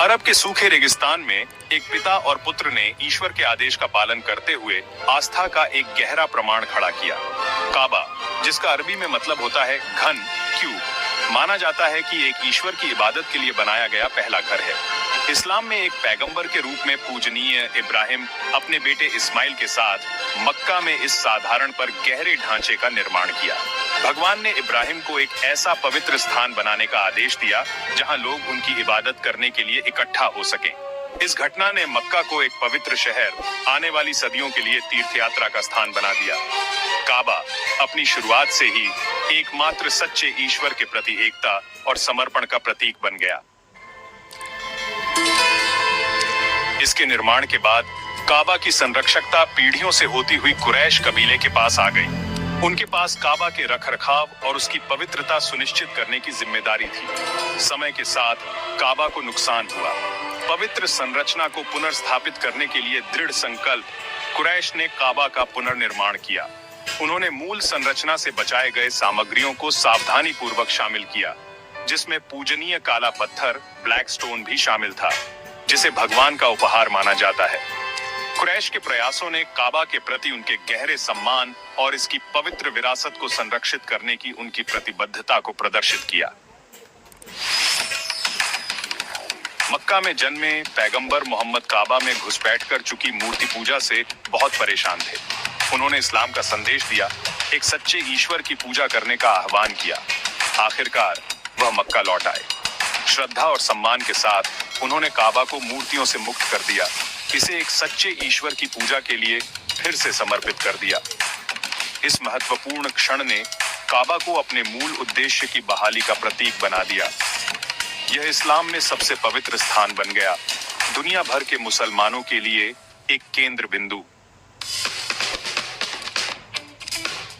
अरब के सूखे रेगिस्तान में एक पिता और पुत्र ने ईश्वर के आदेश का पालन करते हुए आस्था का एक गहरा प्रमाण खड़ा किया। काबा, जिसका अरबी में मतलब होता है घन क्यूब, माना जाता है कि एक ईश्वर की इबादत के लिए बनाया गया पहला घर है। इस्लाम में एक पैगंबर के रूप में पूजनीय इब्राहिम अपने बेटे इस्माइल के साथ मक्का में इस साधारण पर गहरे ढांचे का निर्माण किया। भगवान ने इब्राहिम को एक ऐसा पवित्र स्थान बनाने का आदेश दिया जहां लोग उनकी इबादत करने के लिए इकट्ठा हो सकें। इस घटना ने मक्का को एक पवित्र शहर, आने वाली सदियों के लिए तीर्थयात्रा का स्थान बना दिया। काबा अपनी शुरुआत से ही एकमात्र सच्चे ईश्वर के प्रति एकता और समर्पण का प्रतीक बन गया। इसके निर्माण के बाद काबा की संरक्षकता पीढ़ियों से होती हुई कुरैश कबीले के पास आ गई। उनके पास काबा के रखरखाव और उसकी पवित्रता सुनिश्चित करने की जिम्मेदारी थी। समय के साथ काबा को नुकसान हुआ। पवित्र संरचना को पुनर्स्थापित करने के लिए दृढ़ संकल्प कुरैश ने काबा का पुनर्निर्माण किया। उन्होंने मूल संरचना से बचाए गए सामग्रियों को सावधानी पूर्वक शामिल किया, जिसमें पूजनीय काला पत्थर, ब्लैक स्टोन भी शामिल था, जिसे भगवान का उपहार माना जाता है। कुरैश के प्रयासों ने काबा के प्रति उनके गहरे सम्मान और इसकी पवित्र विरासत को संरक्षित करने की उनकी प्रतिबद्धता को प्रदर्शित किया। मक्का में जन्मे पैगंबर मोहम्मद काबा में घुसपैठ कर चुकी मूर्ति पूजा से बहुत परेशान थे। उन्होंने इस्लाम का संदेश दिया, एक सच्चे ईश्वर की पूजा करने का आह्वान किया। आखिरकार वह मक्का लौट आए। श्रद्धा और सम्मान के साथ उन्होंने काबा को मूर्तियों से मुक्त कर दिया, इसे एक सच्चे ईश्वर की पूजा के लिए फिर से समर्पित कर दिया। इस महत्वपूर्ण क्षण ने काबा को अपने मूल उद्देश्य की बहाली का प्रतीक बना दिया। यह इस्लाम में सबसे पवित्र स्थान बन गया, दुनिया भर के मुसलमानों के लिए एक केंद्र बिंदु।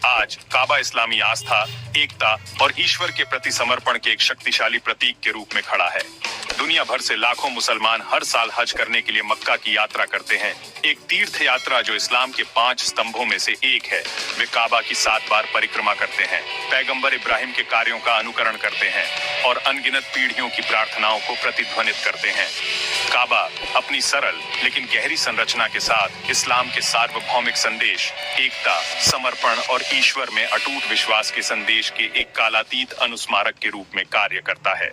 आज काबा इस्लामी आस्था, एकता और ईश्वर के प्रति समर्पण के एक शक्तिशाली प्रतीक के रूप में खड़ा है। दुनिया भर से लाखों मुसलमान हर साल हज करने के लिए मक्का की यात्रा करते हैं, एक तीर्थ यात्रा जो इस्लाम के 5 स्तंभों में से एक है। वे काबा की 7 बार परिक्रमा करते हैं, पैगंबर इब्राहिम के कार्यों का अनुकरण करते हैं और अनगिनत पीढ़ियों की प्रार्थनाओं को प्रतिध्वनित करते हैं। काबा अपनी सरल लेकिन गहरी संरचना के साथ इस्लाम के सार्वभौमिक संदेश, एकता, समर्पण और ईश्वर में अटूट विश्वास के संदेश के एक कालातीत अनुस्मारक के रूप में कार्य करता है।